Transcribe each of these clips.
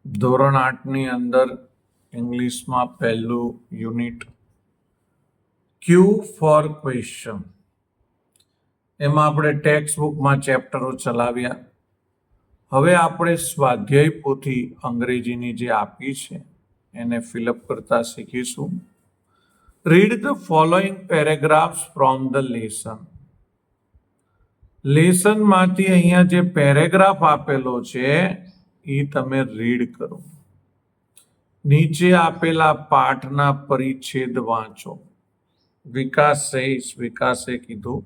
ધોરણ 8ની અંદર ઇંગ્લિશમાં પહેલું યુનિટ ક્યુ ફોર ક્વેશ્ચન, એમાં આપણે ટેક્સ્ટ બુકમાં ચેપ્ટરો ચલાવ્યા. હવે આપણે સ્વાધ્યાય પોથી અંગ્રેજીની જે આપી છે એને ફિલઅપ કરતા શીખીશું. Read the following paragraphs from the lesson. લેસનમાંથી અહીંયા જે પેરેગ્રાફ આપેલો છે એ તમે રીડ કરો. નીચે આપેલા પાઠના પરિચ્છેદ વાંચો. વિકાસે કીધું,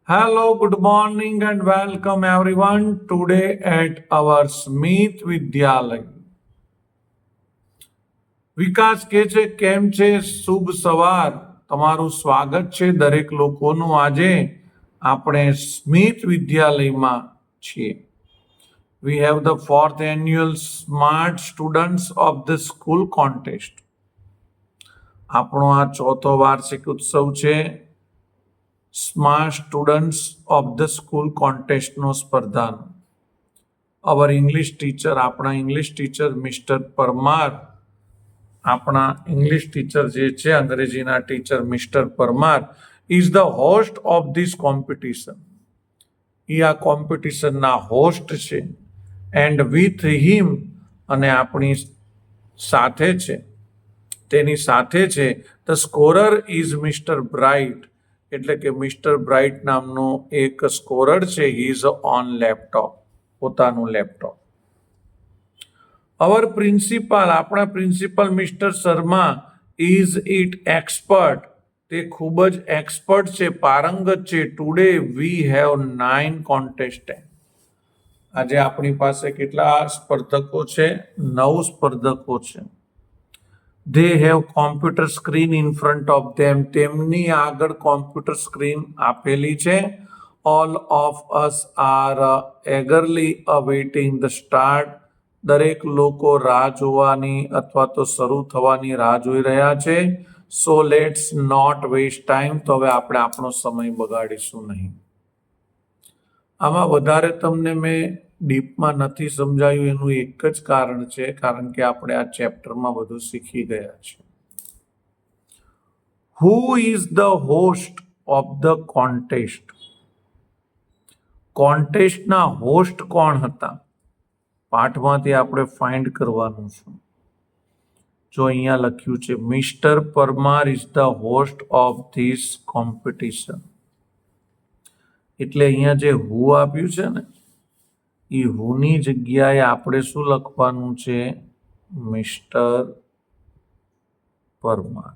hello, good morning and welcome everyone today at our Smith Vidyalaya. Vikas કે છે કેમ છે, શુભ સવાર, તમારું સ્વાગત છે દરેક લોકોનું. આજે આપણે સ્મિથ વિદ્યાલયમાં છીએ. We have the 4th annual Smart Students of the School contest. આપણો આ ચોથો વાર્ષિક ઉત્સવ છે smart students of the school કોન્ટેસ્ટનો સ્પર્ધાનો. અવર ઇંગ્લિશ ટીચર, આપણા ઇંગ્લિશ ટીચર મિસ્ટર પરમાર, આપણા ઇંગ્લિશ ટીચર જે છે અંગ્રેજીના teacher mister Parmar is the host of this competition. એ આ કોમ્પિટિશનના હોસ્ટ છે. એન્ડ વિથ હિમ, અને આપણી સાથે છે, તેની સાથે છે, the scorer is mister Bright, એટલે કે મિસ્ટર બ્રાઇટ નામનો એક સ્કોરર છે. હી ઇઝ ઓન લેપટોપ, પોતાનું લેપટોપ. અવર પ્રિન્સિપાલ, આપણા principal mister Sharma is it expert, તે ખૂબ જ એક્સપર્ટ છે, પારંગત છે. Today we have 9 contestant. આજે આપણી પાસે કેટલા સ્પર્ધકો છે? 9 સ્પર્ધકો છે. They have computer screen in front of them, તેમની આગળ કોમ્પ્યુટર સ્ક્રીન આપેલી છે. All of us are eagerly awaiting the start, દરેક લોકો રાહ જોવાની અથવા તો શરૂ થવાની રાહ જોઈ રહ્યા છે. So let's not waste time, તો હવે આપણે આપણો સમય બગાડીશું નહીં. આમાં વધારે તમને મેં ડીપમાં નથી સમજાયું, એનું એક જ કારણ છે, કારણ કે આપણે આ ચેપ્ટરમાં બધું શીખી ગયા છે. Who is the host of the contest? કોન્ટેસ્ટના હોસ્ટ કોણ હતા? પાઠમાંથી આપણે ફાઇન્ડ કરવાનું છે. જો અહીંયા લખ્યું છે mister Parmar is the host of this competition, એટલે અહીંયા જે હુ આપ્યું છે ને, એ હુની જગ્યાએ આપણે શું લખવાનું છે? મિસ્ટર પરમાર.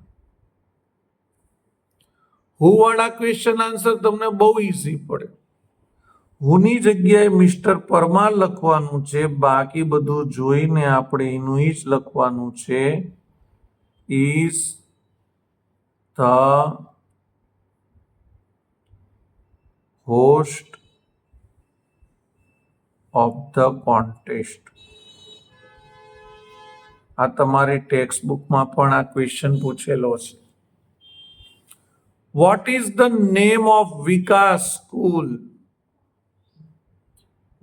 હુ વાળા ક્વેશ્ચન આન્સર તમને બહુ ઈઝી પડે. હુની જગ્યાએ મિસ્ટર પરમાર લખવાનું છે, બાકી બધું જોઈને આપણે એનું જ લખવાનું છે. Is the host of the contest. આ તમારી ટેક્સ્ટ બુકમાં પણ આ ક્વેશ્ચન પૂછેલો છે. What is the name of Vikas school?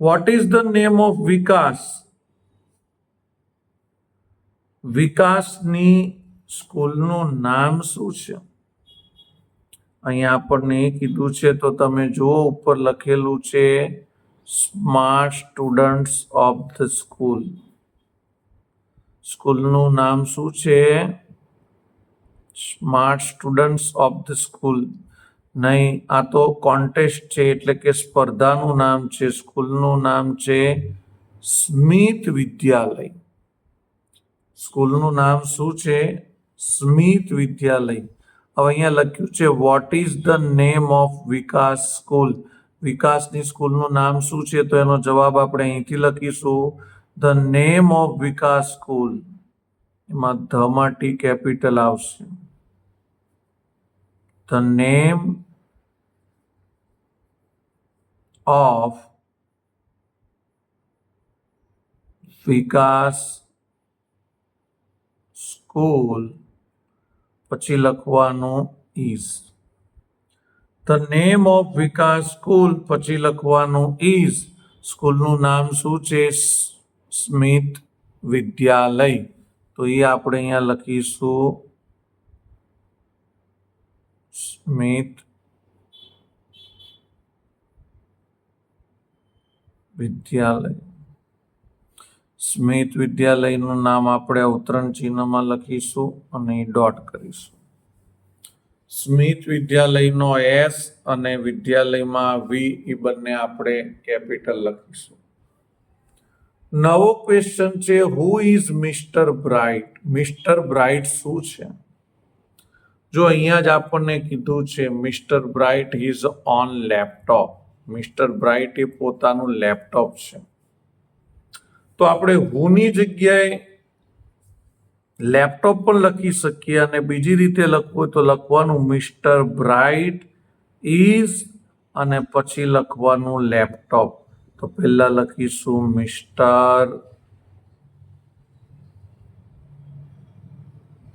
What is the name of Vikas? વિકાસની સ્કૂલનું નામ શું છે? અહીંયા આપણને એ કીધું છે, તો તમે જુઓ ઉપર લખેલું છે smart students of the school. સ્કૂલનું નામ શું છે? Smart students of the school. નહીં, આ તો કોન્ટેસ્ટ છે, એટલે કે સ્પર્ધાનું નામ છે. સ્કૂલનું નામ છે સ્મિથ વિદ્યાલય. સ્કૂલનું નામ શું છે? સ્મિથ વિદ્યાલય. હવે અહીંયા લખ્યું છે what is the name of Vikas school. વિકાસની સ્કૂલનું નામ શું છે? તો એનો જવાબ આપણે અહીંથી લખીશું, the name of Vikas school. એમાં ધમાં ટી કેપિટલ આવશે. The name of Vikas school, પછી લખવાનું is. The name of Vikas school, પછી લખવાનું ઇઝ. સ્કૂલનું નામ શું છે? સ્મિથ વિદ્યાલય, તો એ આપણે અહીંયા લખીશું સ્મિત વિદ્યાલય. સ્મિત વિદ્યાલયનું નામ આપણે અવતરણ ચિહ્નમાં લખીશું અને ડોટ કરીશું. સ્મિત વિદ્યાલયનો એસ અને વિદ્યાલયમાં વી એ બંને આપણે કેપિટલ લખીશું. નવો ક્વેશ્ચન છે, who is mister Bright? Mister Bright શું છે? જો અહીંયા જ આપણને કીધું છે mister Bright is on laptop. Mister Bright એ પોતાનું લેપટોપ છે. તો આપણે હુની જગ્યાએ લેપટોપ પણ લખી શકીએ અને બીજી રીતે લખવું હોય તો લખવાનું મિસ્ટર બ્રાઇટ ઇઝ અને પછી લખવાનું લેપટોપ. તો પહેલા લખીશું મિસ્ટર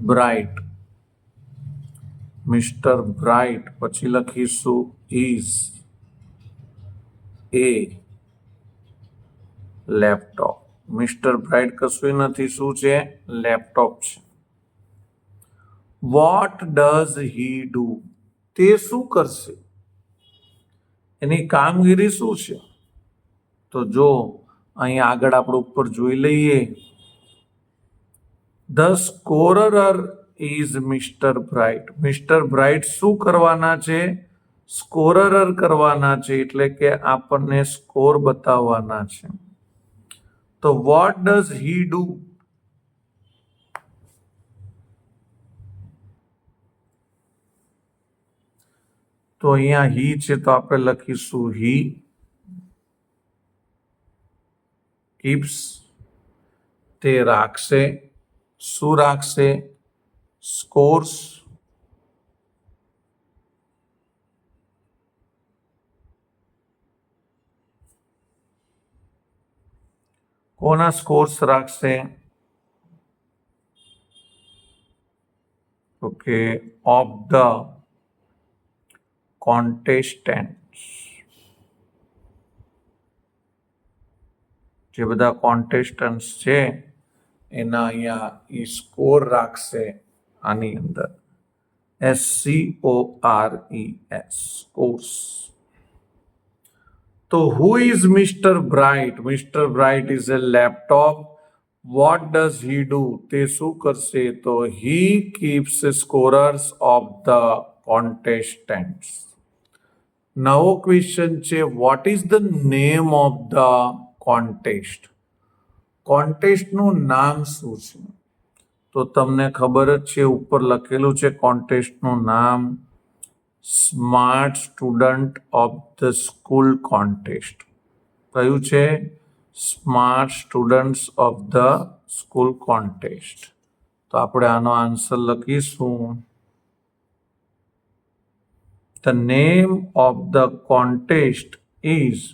બ્રાઇટ, મિસ્ટર બ્રાઇટ, પછી લખીશું is a laptop. Mister bright કશું નથી, શું છે? લેપટોપ છે. Vote does he do? તે શું કરશે? એની કામગીરી શું છે? તો જો અહીંયા આગળ આપણે ઉપર જોઈ લઈએ, the scorer is mister Bright. Mister Bright શું કરવાના છે? સ્કોરર કરવાના છે, એટલે કે આપણને સ્કોર બતાવવાના છે. તો વોટ ડઝ હી ડુ? તો અહીંયા હી છે તો આપણે લખીશું હી કીપ્સ. તે રાખશે. શું રાખશે? સ્કોર્સ. કોના સ્કોર્સ રાખશે? Okay, of the contestants. જે બધા કોન્ટેસ્ટન્ટ્સ છે એના અહીંયા ઈ સ્કોર રાખશે આની અંદર. SCORES, scores. તો who is mister Bright? Mister Bright is a laptop. What does he do? તે શું કરશે? તો he keeps scorers of the contestants. નવો ક્વેશ્ચન છે, what is the name of the contest? કોન્ટેસ્ટનું નામ શું છે? તો તમને ખબર જ છે, ઉપર લખેલું છે કોન્ટેસ્ટનું નામ smart student of the school contest. કયું છે? Smart students of the school contest. તો આપણે આનો આન્સર લખીશું, the name of the contest is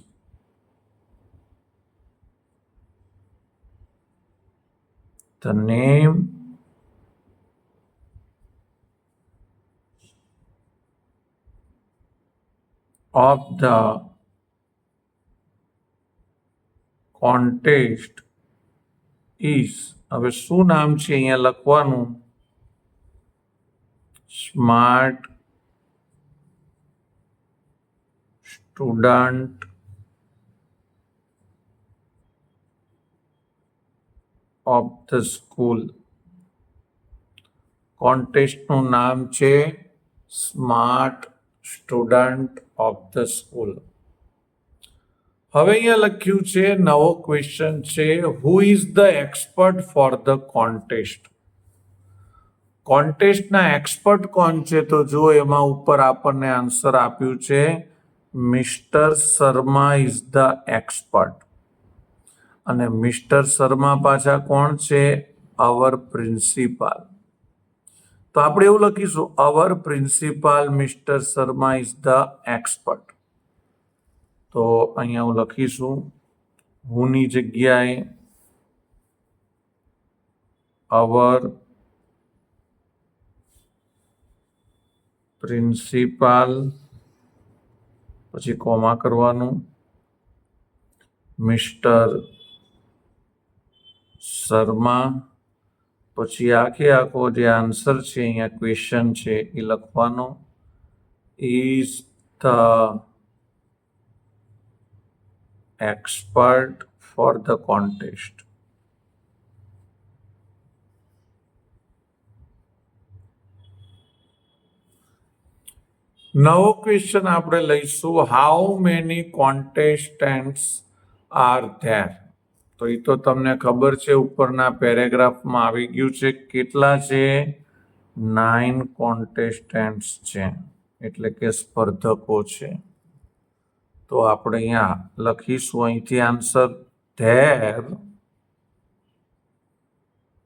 the name of the contest is. હવે શું નામ છે અહીંયા લખવાનું? Smart student of the school. કોન્ટેસ્ટનું નામ છે smart student of the school. હવે અહીંયા લખ્યું છે, નવો ક્વેશ્ચન છે, who is the expert for the contest? કોન્ટેસ્ટના એક્સપર્ટ કોણ છે? તો જો એમાં ઉપર આપણને આન્સર આપ્યું છે mister Sharma is the expert. અને મિસ્ટર શર્મા પાછા કોણ છે? Our principal. તો આપણે એવું લખીશું, our principal mister Sharma is the expert. તો અહીંયા હું લખીશું હુની જગ્યાએ અવર પ્રિન્સિપાલ, પછી કોમા કરવાનું, મિસ્ટર શર્મા, પછી આખો જે આન્સર છે અહીંયા ક્વેશ્ચન છે એ લખવાનો. Is the expert for the contest. નવો ક્વેશ્ચન આપણે લઈશું, હાઉ મેની કોન્ટેસ્ટન્ટ્સ આર ધેર. તો એ તો તમને ખબર છે, ઉપરના પેરેગ્રાફમાં આવી ગયું છે. કેટલા છે? 9 કોન્ટેસ્ટન્ટ્સ છે, એટલે કે સ્પર્ધકો છે. તો આપણે અહીંયા લખીશું અહીંથી આન્સર ધેર,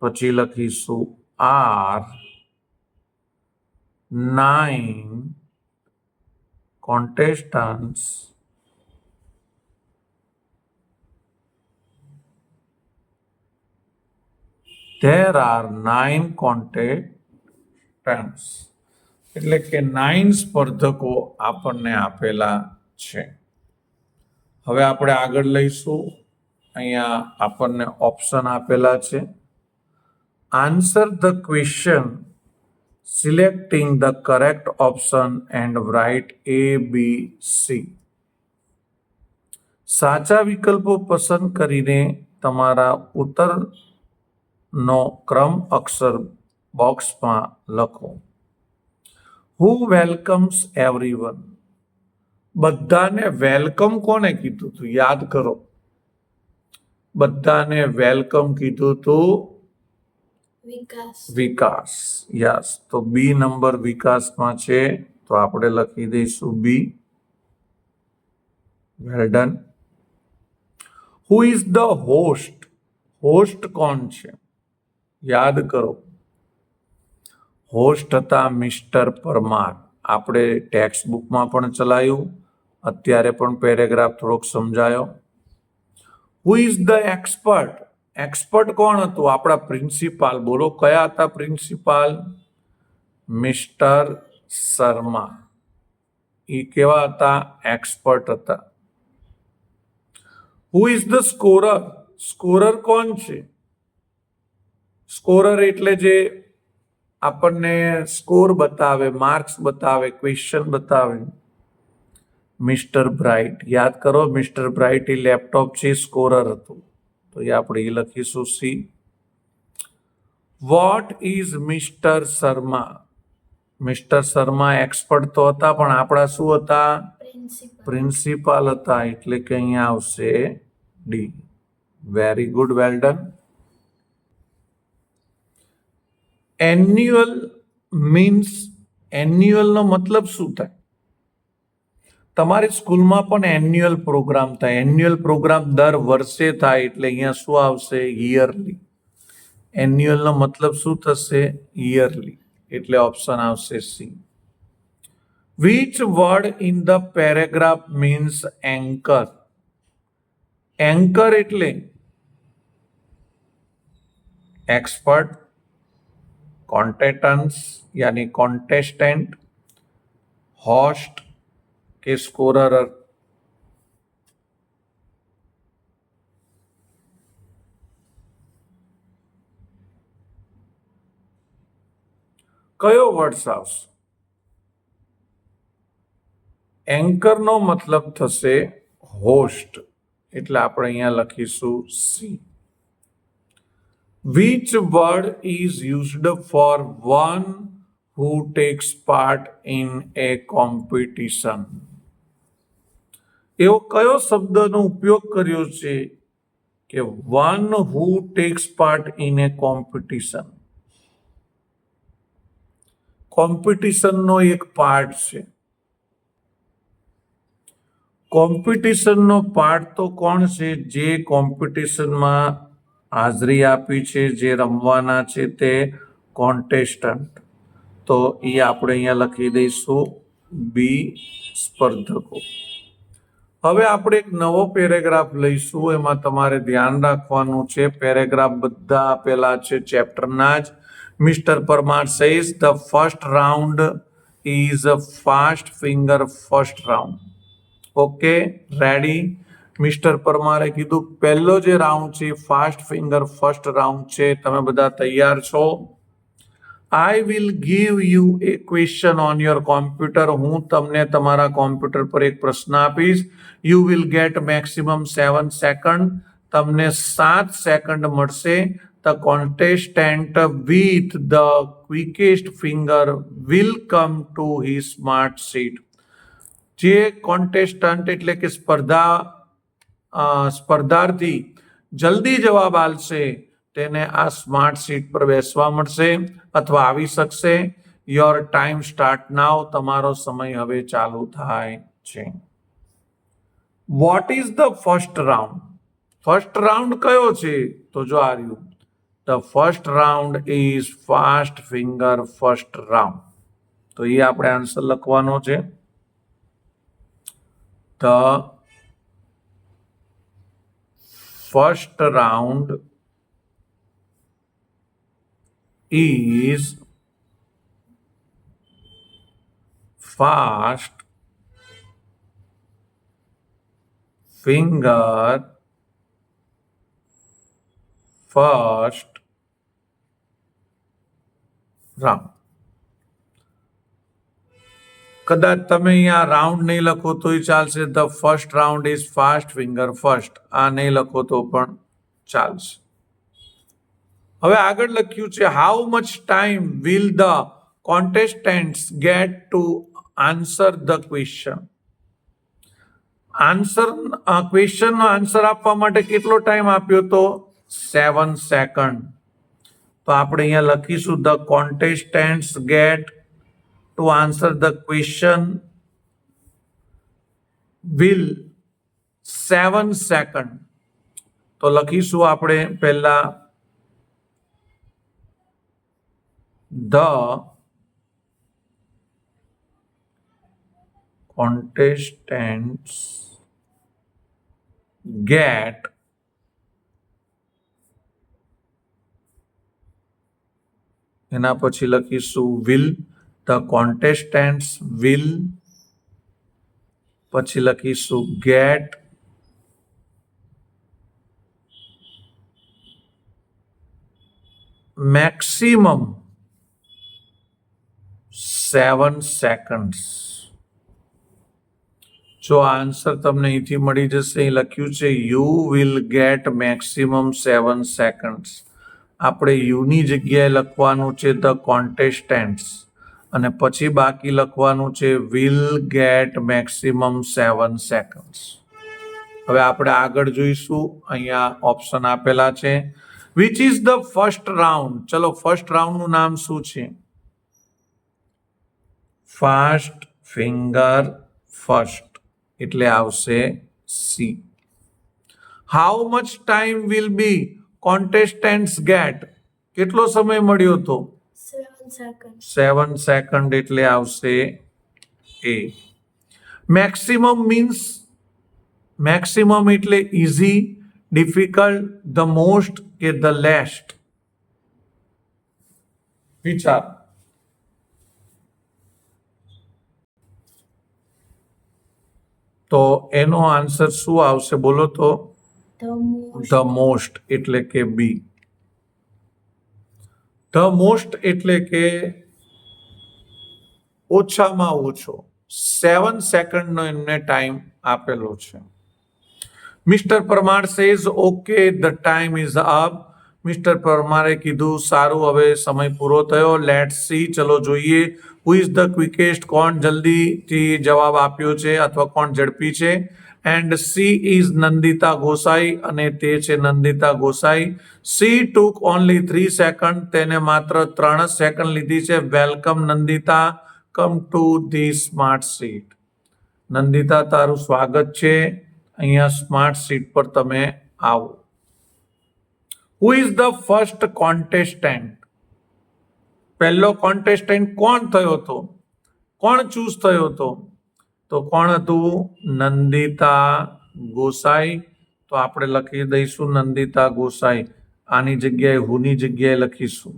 પછી લખીશું R 9 contestants there are 9 contestants, એટલે કે 9 સ્પર્ધકો આપણને આપેલા છે. હવે આપણે આગળ લઈશું. અહીંયા આપણને ઓપ્શન આપેલા છે. Answer the question selecting the correct option and write A, B, C. સાચા વિકલ્પો પસંદ કરીને તમારા ઉત્તરનો ક્રમ અક્ષર બોક્સમાં લખો. Who welcomes everyone? બધાને વેલકમ કોને કીધું હતું? યાદ કરો. બધાને વેલકમ કીધું હતું વિકાસ. યસ. તો બી નંબર વિકાસમાં છે, તો આપણે લખી દઈશું B. Well done. Who is the host? Host કોણ છે? યાદ કરો. હોસ્ટ હતા મિસ્ટર પરમાર. આપણે ટેક્સ્ટ બુકમાં પણ ચલાવ્યું, અત્યારે પણ પેરેગ્રાફ થોડોક સમજાયો. Who is the expert? Expert કોણ હતું? આપણા પ્રિન્સિપાલ. બોલો કયા હતા પ્રિન્સિપાલ? મિસ્ટર શર્મા. એ કેવા હતા? એક્સપર્ટ હતા. હુ ઇઝ ધ સ્કોરર? સ્કોરર કોણ છે? સ્કોરર એટલે જે આપણને સ્કોર બતાવે, માર્ક્સ બતાવે, ક્વેશ્ચન બતાવે. Mister bright. યાદ કરો, મિસ્ટર બ્રાઇટ એ લેપટોપ છે, સ્કોરર હતું. તો એ આપણે એ લખીશું C. What is mister Sharma? Mister Sharma expert તો હતા, પણ આપણા શું હતા? પ્રિન્સિપાલ હતા, એટલે કે અહીંયા આવશે D. Very good, well done. Annual means, એન્યુઅલનો મતલબ શું થાય? તમારી સ્કૂલમાં પણ એન્યુઅલ પ્રોગ્રામ થાય. એન્યુઅલ પ્રોગ્રામ દર વર્ષે થાય, એટલે અહીંયા શું આવશે? યરલી. એન્યુઅલનો મતલબ શું થશે? યરલી. એટલે ઓપ્શન આવશે C. Which word in the paragraph means anchor? Anchor એટલે એક્સપર્ટ, કોન્ટેસ્ટન્ટ્સ યાની કોન્ટેસ્ટન્ટ, હોસ્ટ કે સ્કોરર. કયો વર્ડ આવશે? એન્કરનો મતલબ થશે હોસ્ટ, એટલે આપણે અહીંયા લખીશું C. Which word is used for one who takes part in a competition? એવો કયો શબ્દનો ઉપયોગ કર્યો છે કે one who takes part in a competition? કોમ્પિટિશનનો એક પાર્ટ છે. કોમ્પિટિશનનો પાર્ટ તો કોણ છે? જે કોમ્પિટિશનમાં હાજરી આપી છે, જે રમવાના છે તે કોન્ટેસ્ટન્ટ. તો એ આપણે અહીંયા લખી દઈશું બી, સ્પર્ધકો. હવે આપણે એક નવો પેરેગ્રાફ લઈશું. એમાં તમારે ધ્યાન રાખવાનું છે, પેરેગ્રાફ બધા આપેલા છે ચેપ્ટરના જ. Mister Parmar says the first round is fast finger first round. Okay, ready. Mister પરમારે કીધું પહેલો જે રાઉન્ડ છે ફાસ્ટ ફિંગર ફર્સ્ટ રાઉન્ડ છે. તમે બધા તૈયાર છો? I will give you a question on your computer. હું તમને તમારા કોમ્પ્યુટર પર એક પ્રશ્ન આપીશ. You will get maximum 7 second. તમને 7 સેકન્ડ મળશે. The contestant with the quickest finger will come to his smart seat. જે કોન્ટેસ્ટન્ટ એટલે કે સ્પર્ધાર્થી જલ્દી જવાબ આપશે તેને આ સ્માર્ટ સીટ પર બેસવા મળશે અથવા આવી શકશે. Your time start now. તમારો સમય હવે ચાલુ થાય છે. What is the first round? First round કયો છે? તો જો આ રહ્યું. The first round is fast finger first round. તો એ આપણે આન્સર લખવાનો છે. The first round is fast finger first round. કદાચ તમે અહીંયા રાઉન્ડ નહીં લખો તોય ચાલશે. The first round is fast finger first. આ નહીં લખો તો પણ ચાલશે. હવે આગળ લખ્યું છે how much time will the contestants get to answer the question. ક્વેશ્ચનનો આન્સર આપવા માટે કેટલો ટાઈમ આપ્યો તો 7 સેકન્ડ. તો આપણે અહીંયા લખીશું the contestants get to answer the question will 7 second. તો લખીશું આપણે પહેલા the contestants get એના પછી લખીશું will. the contestants will પછી લખીશું get maximum 7 seconds. જો આન્સર તમને અહીંથી મળી જશે. અહીં લખ્યું છે you will get maximum 7 seconds. આપણે યુની જગ્યાએ લખવાનું છે ધ કોન્ટેસ્ટન્ટ્સ અને પછી બાકી લખવાનું છે વિલ ગેટ મેક્સિમમ 7 સેકન્ડ્સ. હવે આપણે આગળ જોઈશું. અહીંયા ઓપ્શન આપેલા છે. Which is the first round? ચલો ફર્સ્ટ રાઉન્ડનું નામ શું છે? ફાસ્ટ ફિંગર ફર્સ્ટ એટલે આવશે C. How much time will be contestants get? કેટલો સમય મળ્યો હતો? 7 સેકન્ડ એટલે આવશે એ. મેક્સિમમ મીન્સ મેક્સિમમ એટલે ઇઝી, ડિફિકલ્ટ, ધ મોસ્ટ કે ધ લેસ્ટ? વિચાર. તો એનો આન્સર શું આવશે બોલો તો? ધ મોસ્ટ એટલે કે બી. ધ મોસ્ટ એટલે કે ઓછામાં ઓછો 7 સેકન્ડનો એમને ટાઈમ આપેલો છે. Mister Parmar says okay the time is up. Mister પરમારે કીધું સારું હવે સમય પૂરો થયો. Let's see. ચલો જોઈએ. Who is the quickest? કોણ જલ્દીથી જવાબ આપ્યો છે અથવા કોણ ઝડપી છે? And she is Nandita Gosai અને તે છે Nandita Gosai. She took only 3 second. તેને માત્ર 3 સેકન્ડ લીધી છે. Welcome Nandita, come to the smart seat. Nandita તારું સ્વાગત છે. અહીંયા સ્માર્ટ સીટ પર તમે આવો. Who is the first contestant? પહેલો કોન્ટેસ્ટન્ટ કોણ થયો હતો? કોણ ચૂઝ થયો હતો? તો કોણ હતું? નંદિતા ગોસાઈ. તો આપણે લખી દઈશું નંદિતા ગોસાઈ. આની જગ્યાએ હુની જગ્યાએ લખીશું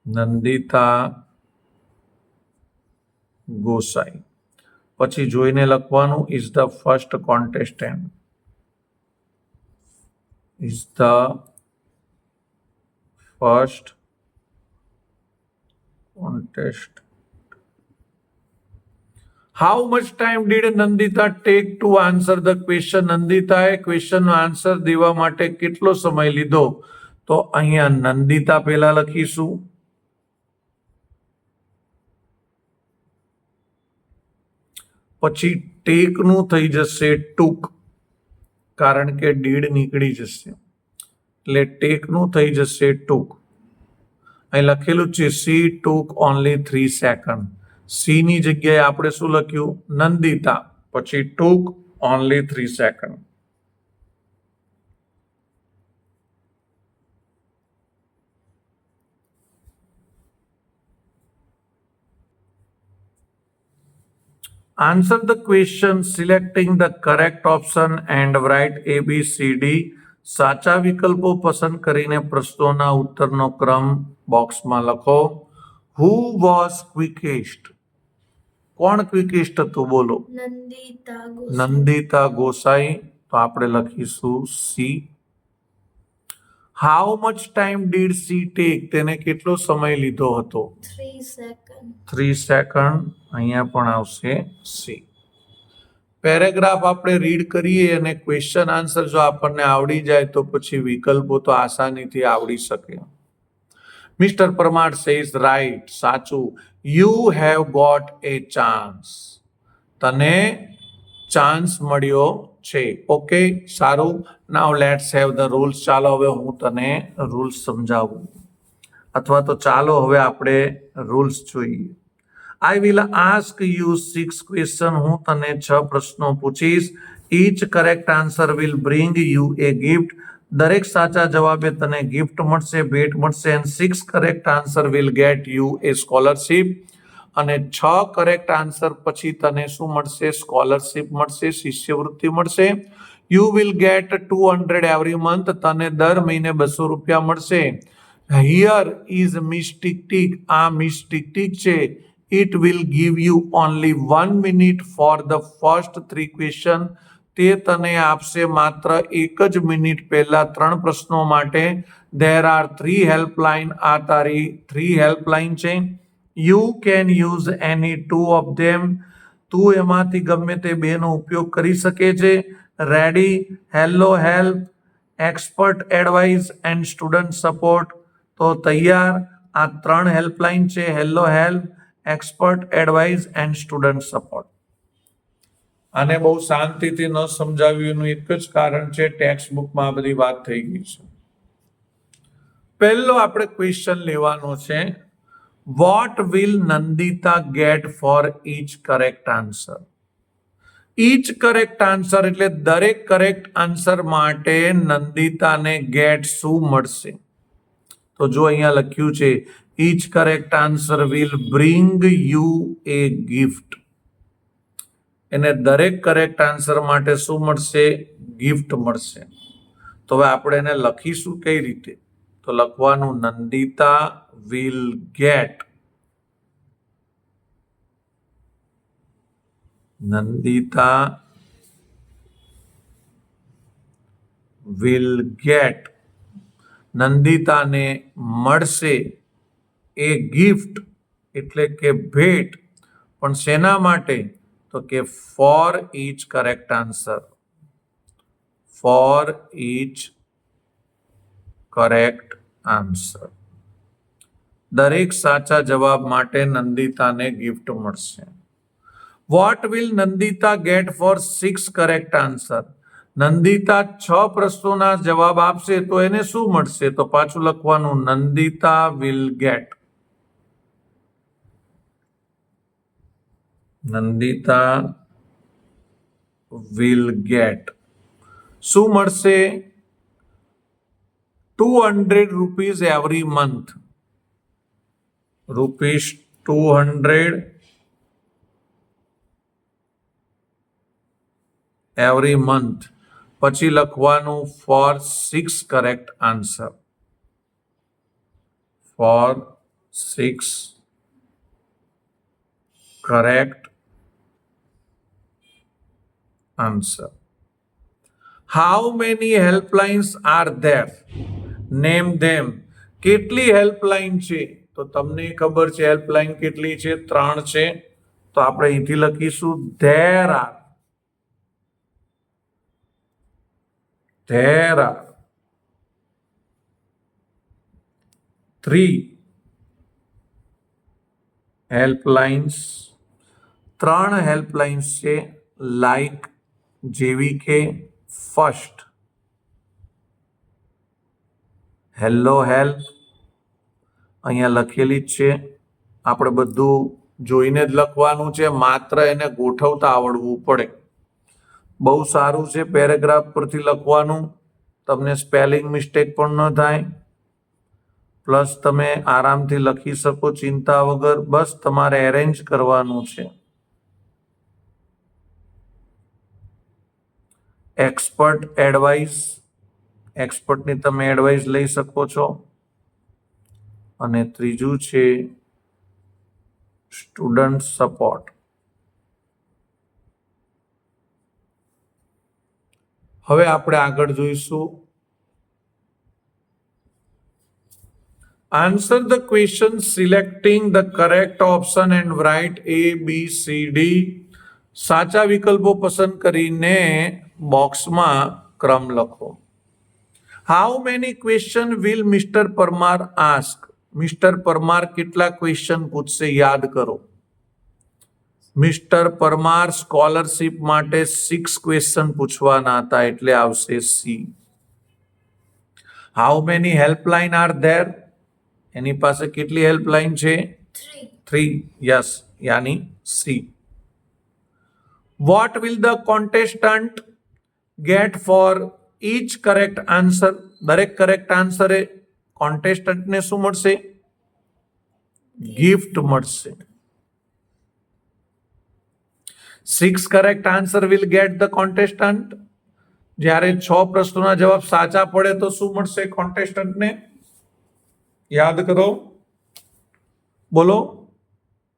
નંદિતા ગોસાઈ. પછી જોઈને લખવાનું is the first contestant, is the first contest. How much time did Nandita take to answer the question? નંદિતાએ ક્વેશ્ચનનો આન્સર દેવા માટે કેટલો સમય લીધો? તો અહીંયા નંદિતા પહેલા લખીશું, પછી ટેકનું થઈ જશે ટુક, કારણ કે ડીડ નીકળી જશે એટલે ટેકનું થઈ જશે ટુક. અહીં લખેલું છે she took only 3 second. She ની જગ્યાએ આપણે શું લખ્યું? નંદિતા, પછી took only 3 second. Answer the question selecting the correct option and write A, B, C, D. સાચા વિકલ્પો પસંદ કરીને પ્રશ્નોના ઉત્તરનો ક્રમ બોક્સમાં લખો. Who was quickest? કોણ ક્વિકેસ્ટ હતું? બોલો. નંદિતા ગોસાઈ. તો આપણે લખીશું C. How much time did C take? તેને કેટલો સમય લીધો હતો? 3 સેકન્ડ. અહીંયા પણ આવશે સી. પેરેગ્રાફ આપણે રીડ કરીએ અને ક્વેશ્ચન આન્સર જો આપણને આવડી જાય તો પછી વિકલ્પો તો આસાનીથી આવડી શકે. મિસ્ટર પરમાર સેઝ રાઈટ, સાચું. You have got a chance, તને ચાન્સ મળ્યો છે. ઓકે, સારું. Now let's have the rules. ચાલો હવે હું તને રૂલ્સ સમજાવું, અથવા તો ચાલો હવે આપણે રૂલ્સ જોઈએ. I will ask you 6 questions. હું તને 6 પ્રશ્નો પૂછીશ. Each correct answer will bring you a gift. દરેક સાચા જવાબે તને ગિફ્ટ મળશે, ભેટ મળશે. And 6 correct answer will get you a scholarship. અને 6 કરેક્ટ આન્સર પછી તને શું મળશે? સ્કોલરશિપ મળશે, શિષ્યવૃત્તિ મળશે. You will get 200 every month. તને દર મહિને 200 રૂપિયા મળશે. Here is Miss Tick Tick. આ મિસ ટિક ટિક છે. It will give you only 1 minute for the first 3 question. તે તને આપશે માત્ર 1 જ મિનિટ પહેલા 3 પ્રશ્નો માટે. There are 3 helpline. આ તારી 3 હેલ્પલાઇન છે. You can use any 2 of them. તું એમાંથી ગમે તે 2નો ઉપયોગ કરી શકે છે. Ready, hello help, expert advice and student support. તો તૈયાર. આ 3 હેલ્પલાઇન છે, hello help, expert advice and student support. આને બહુ શાંતિથી ન સમજાવ્યું એનું એક જ કારણ છે, ટેક્સ્ટ બુકમાં આ બધી વાત થઈ ગઈ છે. પહેલો આપણે ક્વેશ્ચન લેવાનો છે. What will Nandita get for each correct answer? Each correct answer એટલે દરેક કરેક્ટ આન્સર માટે નંદિતાને ગેટ શું મળશે? તો જો અહીંયા લખ્યું છે each correct answer will bring you a gift. એને દરેક કરેક્ટ આન્સર માટે શું મળશે? ગિફ્ટ મળશે. તો હવે આપણે એને લખીશું કઈ રીતે? તો લખવાનું Nandita will get, Nandita will get, નંદિતાને મળશે એ ગિફ્ટ એટલે કે ભેટ. પણ શેના માટે? તો કે for each correct answer, for each correct answer. દરેક સાચા જવાબ માટે નંદિતાને ગિફ્ટ મળશે. What will Nandita get for 6 correct answer? Nandita 6 પ્રશ્નોના જવાબ આપશે તો એને શું મળશે? તો પાછું લખવાનું Nandita will get, Nandita will get શું મળશે? 200 rupees every month. ₹200 every month. પછી લખવાનું for 6 correct answer, for 6 correct answer. How many helplines are there? Name them. કેટલી હેલ્પલાઇન છે? તો તમને ખબર છે હેલ્પલાઇન કેટલી છે? 3 છે. તો આપણે અહીંથી લખીશું there are. There are 3 helplines. 3 helplines છે, લાઈક, જેવી કે ફર્સ્ટ, હેલો હેલ્પ અહીંયા લખેલી જ છે. આપણે બધું જોઈને જ લખવાનું છે, માત્ર એને ગોઠવતા આવડવું પડે. બહુ સારું છે પેરેગ્રાફ પરથી લખવાનું, તમને સ્પેલિંગ મિસ્ટેક પણ ન થાય, પ્લસ તમે આરામથી લખી શકો ચિંતા વગર. બસ તમારે એરેન્જ કરવાનું છે. એક્સપર્ટ એડવાઇસ, એક્સપર્ટની તમે એડવાઇસ લઈ શકો છો. અને ત્રીજું છે સ્ટુડન્ટ સપોર્ટ. હવે આપણે આગળ જોઈશું. Answer the question selecting the correct option and write ABCD. સાચા વિકલ્પો પસંદ કરીને બોક્સમાં ક્રમ લખો. How many question will mister Parmar ask? Mister Parmar કેટલા ક્વેશ્ચન પૂછશે યાદ કરો. મિસ્ટર પરમાર સ્કોલરશિપ માટે 6 ક્વેશ્ચન પૂછવાના હતા, એટલે આવશે C. How many helpline are there? એની પાસે કેટલી હેલ્પલાઇન છે? 3. યસ, યાની C. What will the contestant get for each correct answer? દરેક કરેક્ટ આન્સરે કોન્ટેસ્ટન્ટને શું મળશે? ગિફ્ટ મળશે. 6 correct answer will get the contestant. જ્યારે 6 પ્રશ્નોના જવાબ સાચા પડે તો શું મળશે કોન્ટેસ્ટન્ટને? યાદ કરો, બોલો.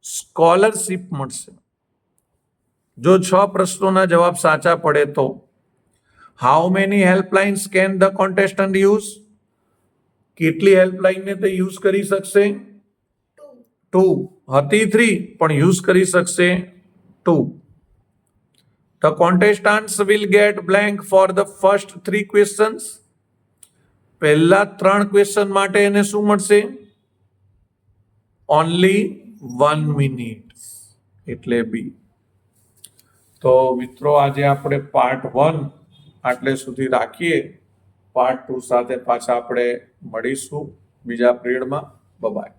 સ્કોલરશિપ મળશે. જો 6 પ્રશ્નોના જવાબ સાચા પડે તો. How many helplines can the contestant use? કેટલી હેલ્પલાઇનને તે યુઝ કરી શકશે? 2. હતી 3 પણ યુઝ કરી શકશે 2. The contestants will get blank for the first 3 questions. પહેલા 3 ક્વેશ્ચન માટે એને શું મળશે? Only 1 minute, એટલે B. તો મિત્રો આજે આપણે પાર્ટ 1 આટલે સુધી રાખીએ. પાર્ટ 2 સાથે પાછા આપણે મળીશું બીજા પીરિયડમાં. બાય.